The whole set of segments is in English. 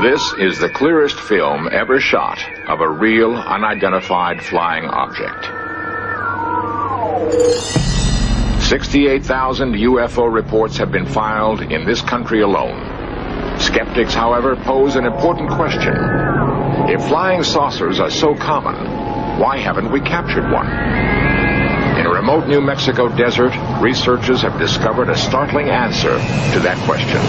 This is the clearest film ever shot of a real, unidentified flying object. 68,000 UFO reports have been filed in this country alone. Skeptics, however, pose an important question. If flying saucers are so common, why haven't we captured one? In a remote New Mexico desert, researchers have discovered a startling answer to that question.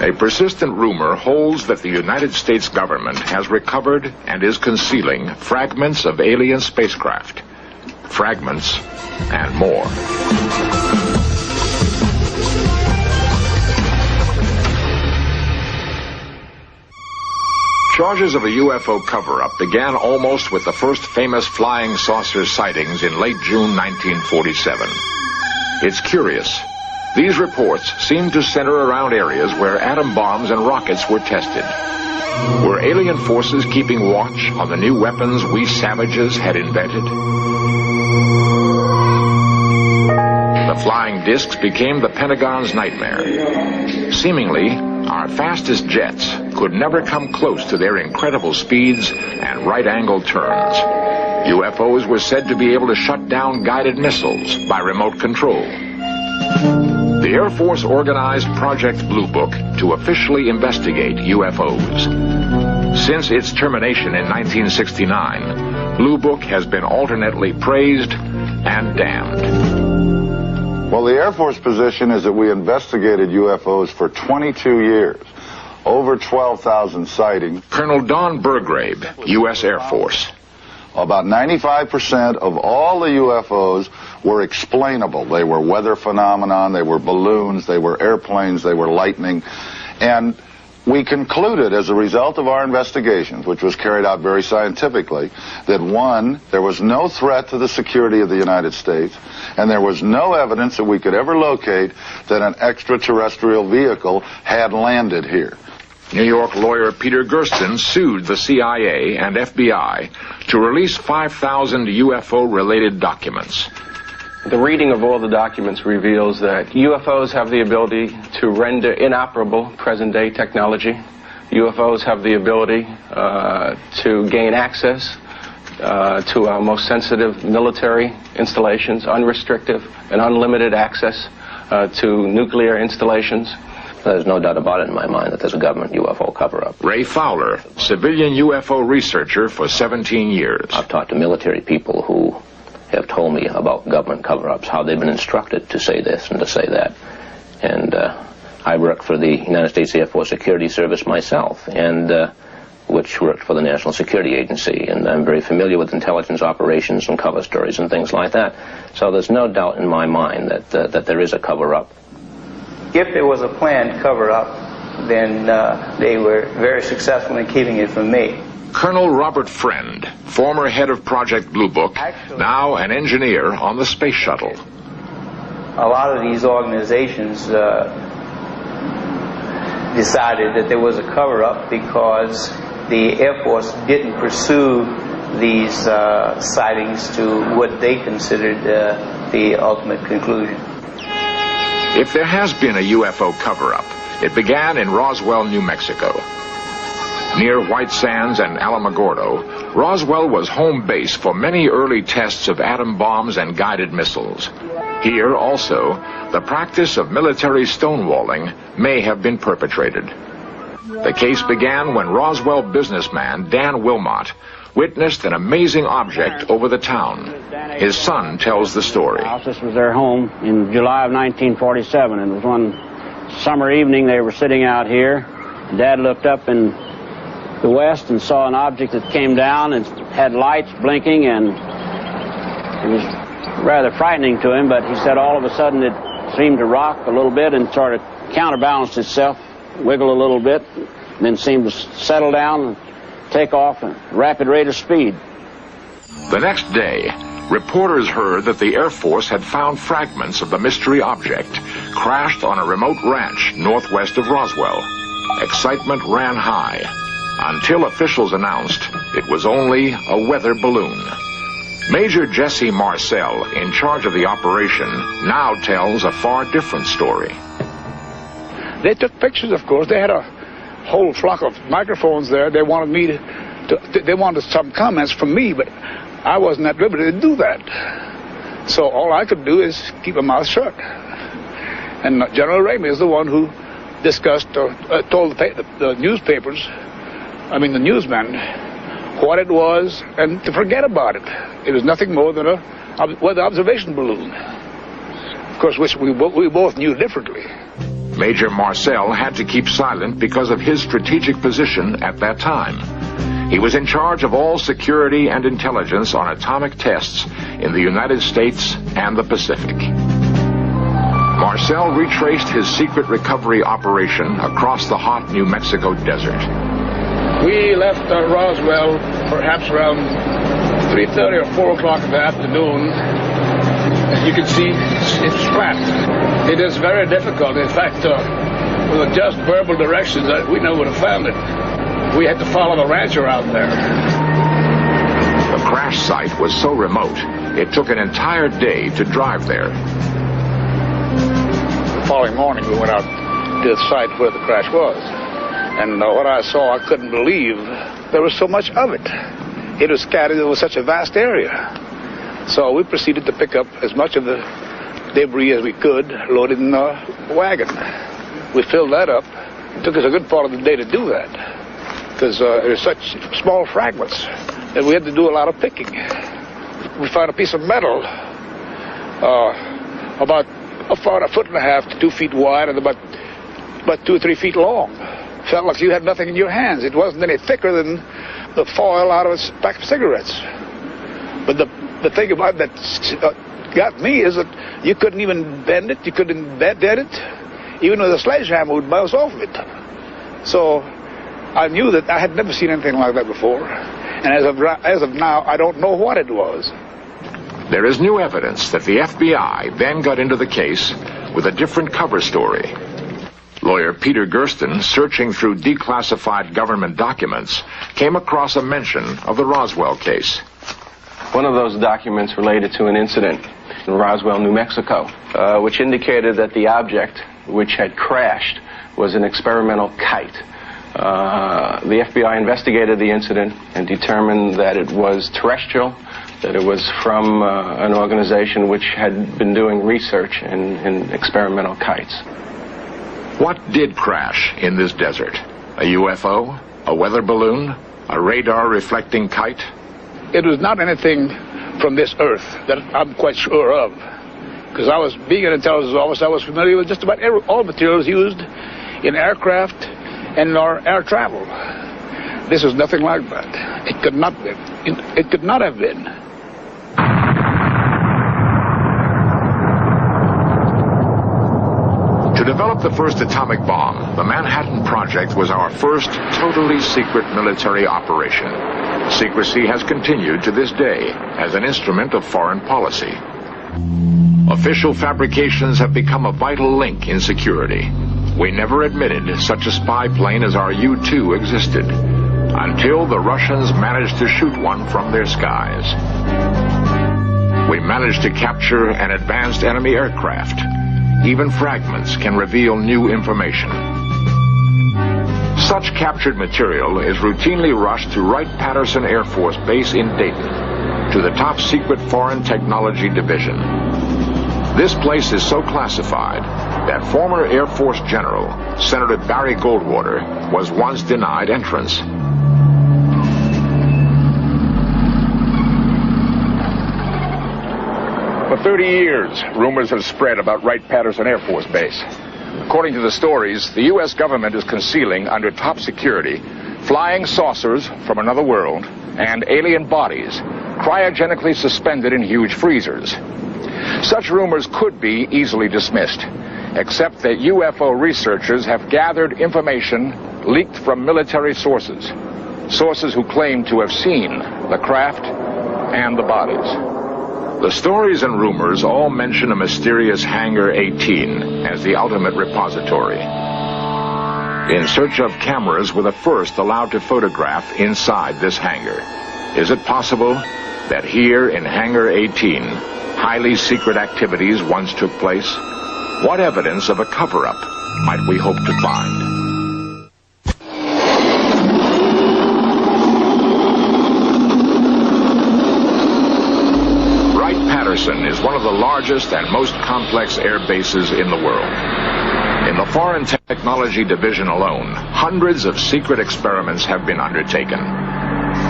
A persistent rumor holds that the United States government has recovered and is concealing fragments of alien spacecraft. Fragments and more. Charges of a UFO cover-up began almost with the first famous flying saucer sightings in late June 1947. It's curious. These reports seem to center around areas where atom bombs and rockets were tested. Were alien forces keeping watch on the new weapons we savages had invented? The flying discs became the Pentagon's nightmare. Seemingly, our fastest jets could never come close to their incredible speeds and right-angle turns. UFOs were said to be able to shut down guided missiles by remote control. The Air Force organized Project Blue Book to officially investigate UFOs. Since its termination in 1969, Blue Book has been alternately praised and damned. Well, the Air Force position is that we investigated UFOs for 22 years. Over 12,000 sightings. Colonel Don Burgrave, U.S. Air Force. About 95% of all the UFOs were explainable. They were weather phenomenon, they were balloons, they were airplanes, they were lightning. And we concluded as a result of our investigations, which was carried out very scientifically, that one, there was no threat to the security of the United States, and there was no evidence that we could ever locate that an extraterrestrial vehicle had landed here. New York lawyer Peter Gersten sued the CIA and FBI to release 5,000 UFO-related documents. The reading of all the documents reveals that UFOs have the ability to render inoperable present-day technology. UFOs have the ability to gain access to our most sensitive military installations, unrestricted and unlimited access to nuclear installations. There's no doubt about it in my mind that there's a government UFO cover-up. Ray Fowler, civilian UFO researcher for 17 years. I've talked to military people who have told me about government cover-ups, how they've been instructed to say this and to say that. And I worked for the United States Air Force Security Service myself, and which worked for the National Security Agency, and I'm very familiar with intelligence operations and cover stories and things like that. So there's no doubt in my mind that there is a cover-up. If there was a planned cover-up, then they were very successful in keeping it from me. Colonel Robert Friend, former head of Project Blue Book, now an engineer on the space shuttle. A lot of these organizations decided that there was a cover-up because the Air Force didn't pursue these sightings to what they considered the ultimate conclusion. If there has been a UFO cover-up, it began in Roswell, New Mexico. Near White Sands and Alamogordo, Roswell was home base for many early tests of atom bombs and guided missiles. Here, also, the practice of military stonewalling may have been perpetrated. The case began when Roswell businessman Dan Wilmot witnessed an amazing object over the town. His son tells the story. This was their home in July of 1947. It was one summer evening. They were sitting out here. Dad looked up in the west and saw an object that came down and had lights blinking, and it was rather frightening to him, but he said all of a sudden it seemed to rock a little bit and sort of counterbalanced itself, wiggle a little bit, and then seemed to settle down and take off at a rapid rate of speed. The next day, reporters heard that the Air Force had found fragments of the mystery object crashed on a remote ranch northwest of Roswell. Excitement ran high. until officials announced it was only a weather balloon. Major Jesse Marcel, in charge of the operation, now tells a far different story. They took pictures, of course. They had a whole flock of microphones there. They wanted me they wanted some comments from me, but I wasn't at liberty to do that. So all I could do is keep my mouth shut. And General Ramey is the one who discussed or told the newspapers, the newsmen, what it was and to forget about it. It was nothing more than a weather observation balloon. Of course, which we both knew differently. Major Marcel had to keep silent because of his strategic position at that time. He was in charge of all security and intelligence on atomic tests in the United States and the Pacific. Marcel retraced his secret recovery operation across the hot New Mexico desert. We left Roswell perhaps around 3:30 or 4 o'clock in the afternoon. As you can see, it's flat. It is very difficult. In fact, with just verbal directions, we never would have found it. We had to follow the rancher out there. The crash site was so remote, it took an entire day to drive there. The following morning, we went out to the site where the crash was. And what I saw, I couldn't believe there was so much of it. It was scattered over such a vast area. So we proceeded to pick up as much of the debris as we could, load it in the wagon. We filled that up. It took us a good part of the day to do that, because there were such small fragments that we had to do a lot of picking. We found a piece of metal about a 1.5 to 2 feet wide and about 2 or 3 feet long. Felt like you had nothing in your hands. It wasn't any thicker than the foil out of a pack of cigarettes. But the thing about that got me is that you couldn't even bend it. You couldn't dead it. Even with a sledgehammer would bounce off of it. So I knew that I had never seen anything like that before. And as of now, I don't know what it was. There is new evidence that the FBI then got into the case with a different cover story. Lawyer Peter Gersten, searching through declassified government documents, came across a mention of the Roswell case. One of those documents related to an incident in Roswell, New Mexico, which indicated that the object which had crashed was an experimental kite. The FBI investigated the incident and determined that it was terrestrial, that it was from an organization which had been doing research in experimental kites. What did crash in this desert? A UFO? A weather balloon? A radar-reflecting kite? It was not anything from this earth that I'm quite sure of. Because being an intelligence officer, I was familiar with just about all materials used in aircraft and our air travel. This was nothing like that. It could not be. It could not have been. To develop the first atomic bomb, the Manhattan Project was our first totally secret military operation. Secrecy has continued to this day as an instrument of foreign policy. Official fabrications have become a vital link in security. We never admitted such a spy plane as our U-2 existed, until the Russians managed to shoot one from their skies. We managed to capture an advanced enemy aircraft. Even fragments can reveal new information. Such captured material is routinely rushed to Wright-Patterson Air Force Base in Dayton, to the top secret Foreign Technology Division. This place is so classified that former Air Force General Senator Barry Goldwater was once denied entrance. For 30 years, rumors have spread about Wright-Patterson Air Force Base. According to the stories, the U.S. government is concealing under top security flying saucers from another world and alien bodies cryogenically suspended in huge freezers. Such rumors could be easily dismissed, except that UFO researchers have gathered information leaked from military sources, sources who claim to have seen the craft and the bodies. The stories and rumors all mention a mysterious Hangar 18 as the ultimate repository. in search of cameras were the first allowed to photograph inside this hangar. Is it possible that here in Hangar 18, highly secret activities once took place? What evidence of a cover-up might we hope to find? Wright-Patterson is one of the largest and most complex air bases in the world. In the Foreign Technology Division alone, hundreds of secret experiments have been undertaken.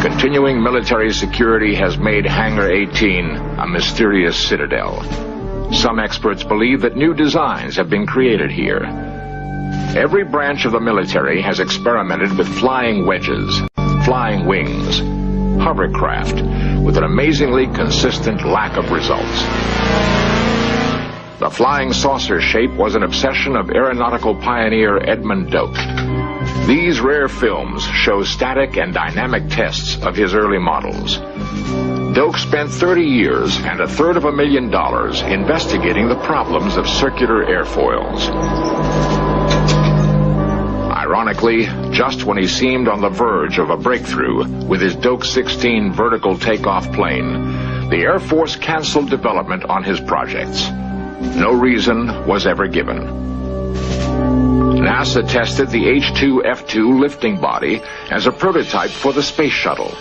Continuing military security has made Hangar 18 a mysterious citadel. Some experts believe that new designs have been created here. Every branch of the military has experimented with flying wedges, flying wings, hovercraft, with an amazingly consistent lack of results. The flying saucer shape was an obsession of aeronautical pioneer Edmund Doak. These rare films show static and dynamic tests of his early models. Doak spent 30 years and $250,000 investigating the problems of circular airfoils. Ironically, just when he seemed on the verge of a breakthrough with his Doak 16 vertical takeoff plane, the Air Force canceled development on his projects. No reason was ever given. NASA tested the H-2F2 lifting body as a prototype for the space shuttle.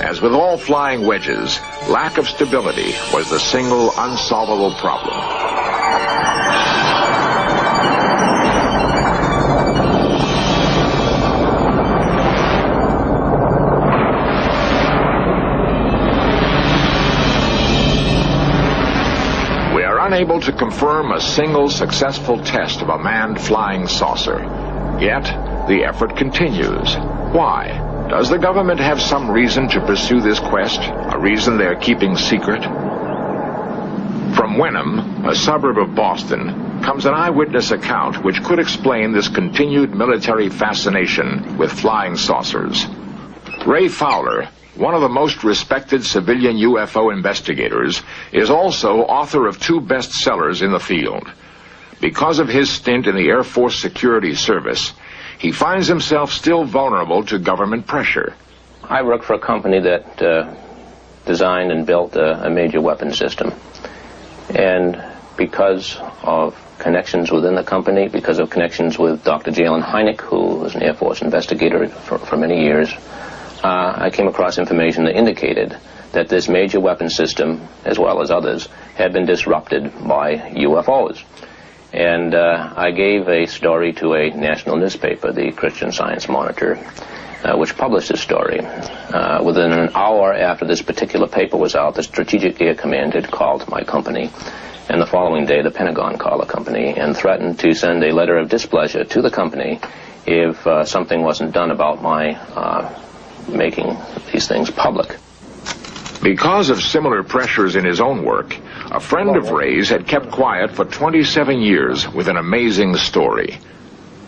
As with all flying wedges, lack of stability was the single unsolvable problem. We are unable to confirm a single successful test of a manned flying saucer. Yet, the effort continues. Why? Does the government have some reason to pursue this quest, a reason they're keeping secret? From Wenham, a suburb of Boston, comes an eyewitness account which could explain this continued military fascination with flying saucers. Ray Fowler, one of the most respected civilian UFO investigators, is also author of 2 bestsellers in the field. Because of his stint in the Air Force Security Service, he finds himself still vulnerable to government pressure. I work for a company that designed and built a major weapons system. And because of connections within the company, because of connections with Dr. Jalen Hynek, who was an Air Force investigator for many years, I came across information that indicated that this major weapons system, as well as others, had been disrupted by UFOs. And I gave a story to a national newspaper, the Christian Science Monitor, which published this story. Within an hour after this particular paper was out, the Strategic Air Command had called my company. And the following day, the Pentagon called the company and threatened to send a letter of displeasure to the company if something wasn't done about my making these things public. Because of similar pressures in his own work, a friend of Ray's had kept quiet for 27 years with an amazing story.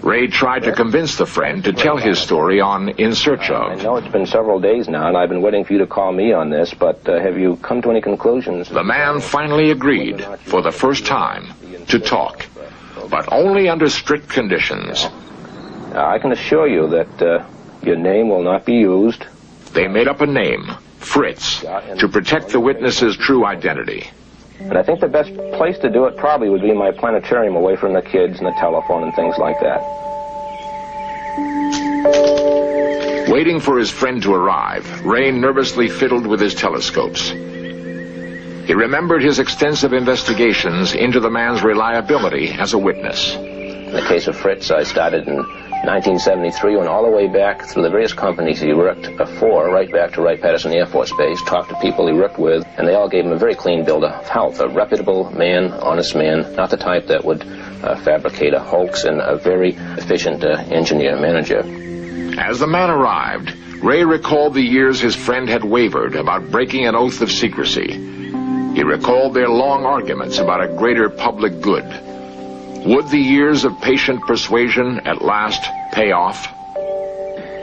Ray tried to convince the friend to tell his story on In Search Of. I know it's been several days now, and I've been waiting for you to call me on this, but have you come to any conclusions? The man finally agreed, for the first time, to talk, but only under strict conditions. I can assure you that your name will not be used. They made up a name, Fritz, to protect the witness's true identity. And I think the best place to do it probably would be in my planetarium away from the kids and the telephone and things like that. Waiting for his friend to arrive, Ray nervously fiddled with his telescopes. He remembered his extensive investigations into the man's reliability as a witness. In the case of Fritz, I started in 1973, went all the way back through the various companies he worked for, right back to Wright-Patterson Air Force Base, talked to people he worked with, and they all gave him a very clean bill of health, a reputable man, honest man, not the type that would fabricate a hoax, and a very efficient engineer-manager. As the man arrived, Ray recalled the years his friend had wavered about breaking an oath of secrecy. He recalled their long arguments about a greater public good. Would the years of patient persuasion at last pay off?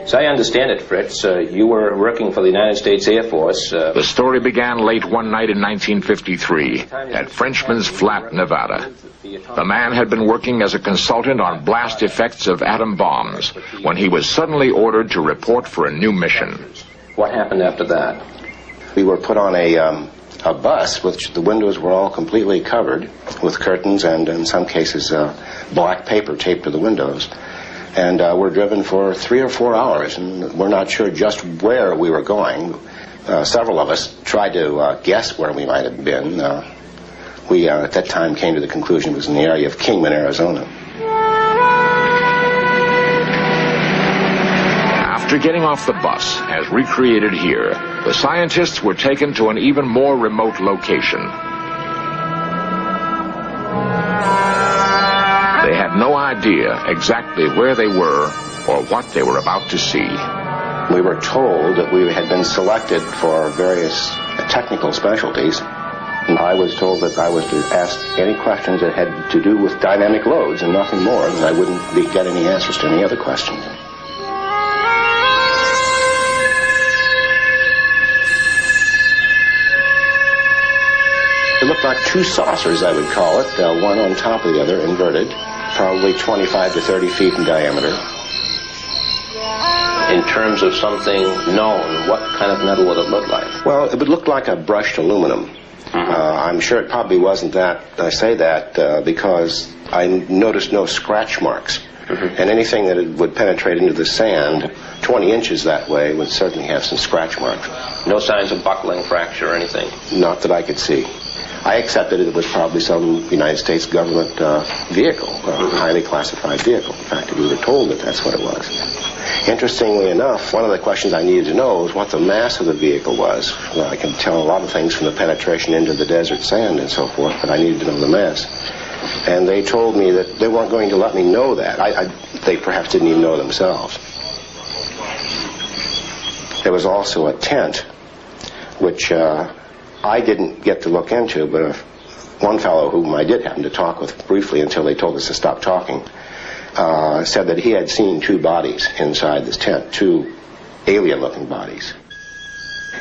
So I understand it, Fritz. You were working for the United States Air Force. The story began late one night in 1953 at Frenchman's Flat, Nevada. The man had been working as a consultant on blast effects of atom bombs when he was suddenly ordered to report for a new mission. What happened after that? We were put on a bus, which the windows were all completely covered with curtains and, in some cases, black paper taped to the windows. And we're driven for 3 or 4 hours, and we're not sure just where we were going. Several of us tried to guess where we might have been. We, at that time, came to the conclusion it was in the area of Kingman, Arizona. After getting off the bus, as recreated here, the scientists were taken to an even more remote location. They had no idea exactly where they were or what they were about to see. We were told that we had been selected for various technical specialties. And I was told that I was to ask any questions that had to do with dynamic loads and nothing more, and I wouldn't get any answers to any other questions. It looked like two saucers, I would call it, one on top of the other, inverted, probably 25 to 30 feet in diameter. In terms of something known, what kind of metal would it look like? Well, it would look like a brushed aluminum. I'm sure it probably wasn't that. I say that because I noticed no scratch marks. And anything that would penetrate into the sand 20 inches that way would certainly have some scratch marks. No signs of buckling, fracture, or anything? Not that I could see. I accepted it was probably some United States government vehicle, a highly classified vehicle. In fact, we were told that that's what it was. Interestingly enough, one of the questions I needed to know was what the mass of the vehicle was. Well, I can tell a lot of things from the penetration into the desert sand and so forth, but I needed to know the mass. And they told me that they weren't going to let me know that. They perhaps didn't even know themselves. There was also a tent, which I didn't get to look into, but one fellow whom I did happen to talk with briefly until they told us to stop talking, said that he had seen two bodies inside this tent, two alien-looking bodies.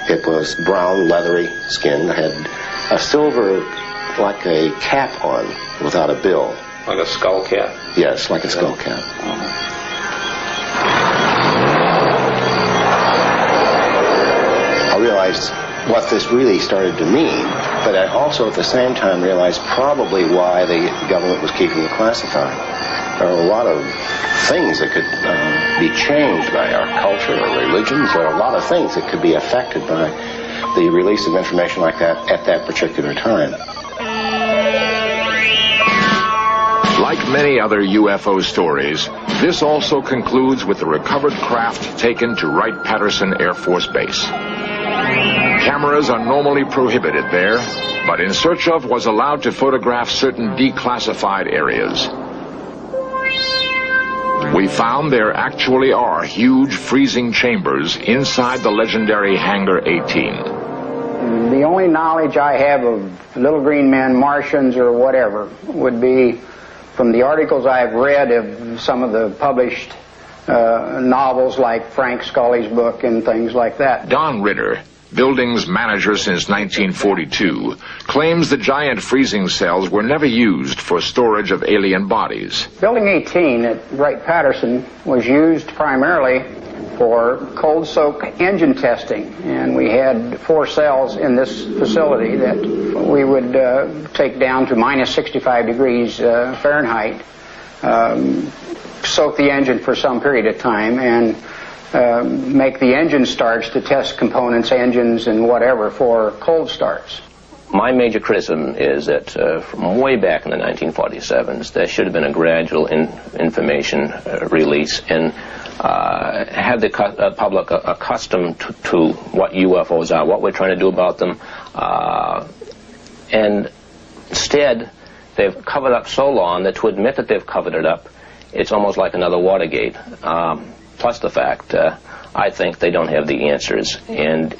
It was brown, leathery skin, had a silver, like a cap on, without a bill. Like a skull cap? Yes, like a skull cap. I realized what this really started to mean, but I also at the same time realized probably why the government was keeping it classified. There are a lot of things that could be changed by our culture or religions. There are a lot of things that could be affected by the release of information like that at that particular time. Like many other UFO stories, this also concludes with the recovered craft taken to Wright-Patterson Air Force Base. Cameras are normally prohibited there, but In Search Of was allowed to photograph certain declassified areas. We found there actually are huge freezing chambers inside the legendary Hangar 18. The only knowledge I have of little green men, Martians, or whatever would be from the articles I've read of some of the published novels like Frank Scully's book and things like that. Don Ritter, buildings manager since 1942, claims the giant freezing cells were never used for storage of alien bodies. Building 18 at Wright-Patterson was used primarily for cold soak engine testing, and we had 4 cells in this facility that we would take down to minus 65 degrees Fahrenheit, soak the engine for some period of time, and make the engine starts to test components, engines, and whatever for cold starts. My major criticism is that from way back in the 1947s, there should have been a gradual information release and have the public accustomed to what UFOs are, what we're trying to do about them, and instead they've covered up so long that to admit that they've covered it up, it's almost like another Watergate. Plus the fact, I think they don't have the answers, and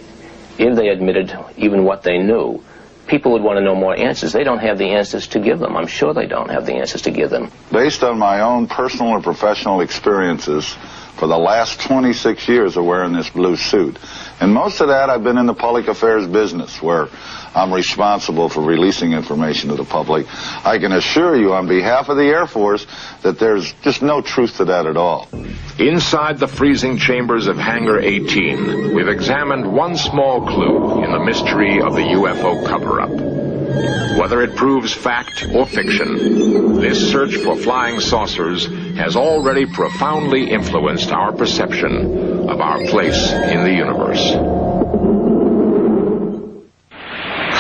if they admitted even what they knew, people would want to know more answers. They don't have the answers to give them. I'm sure they don't have the answers to give them. Based on my own personal and professional experiences, for the last 26 years of wearing this blue suit. And most of that I've been in the public affairs business, where I'm responsible for releasing information to the public. I can assure you on behalf of the Air Force that there's just no truth to that at all. Inside the freezing chambers of Hangar 18, we've examined one small clue in the mystery of the UFO cover-up. Whether it proves fact or fiction, this search for flying saucers has already profoundly influenced our perception of our place in the universe.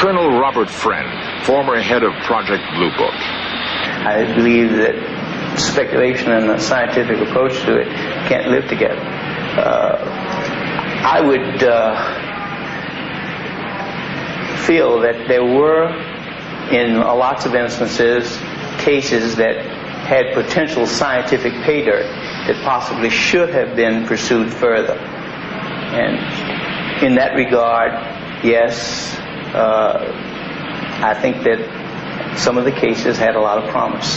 Colonel Robert Friend, former head of Project Blue Book. I believe that speculation and a scientific approach to it can't live together. I would feel that there were, in lots of instances, cases that had potential scientific pay dirt that possibly should have been pursued further. And in that regard, yes, I think that some of the cases had a lot of promise.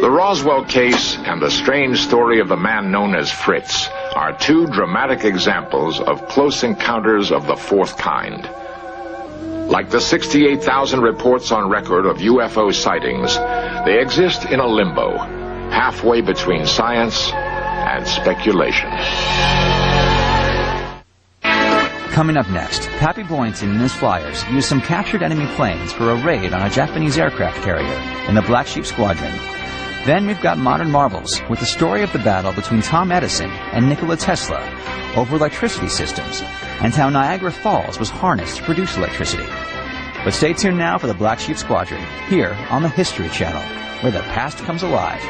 The Roswell case and the strange story of the man known as Fritz are two dramatic examples of close encounters of the fourth kind. Like the 68,000 reports on record of UFO sightings, they exist in a limbo, halfway between science and speculation. Coming up next, Pappy Boynton and his flyers used some captured enemy planes for a raid on a Japanese aircraft carrier in the Black Sheep Squadron. Then we've got Modern Marvels with the story of the battle between Tom Edison and Nikola Tesla over electricity systems and how Niagara Falls was harnessed to produce electricity. But stay tuned now for the Black Sheep Squadron here on the History Channel, where the past comes alive.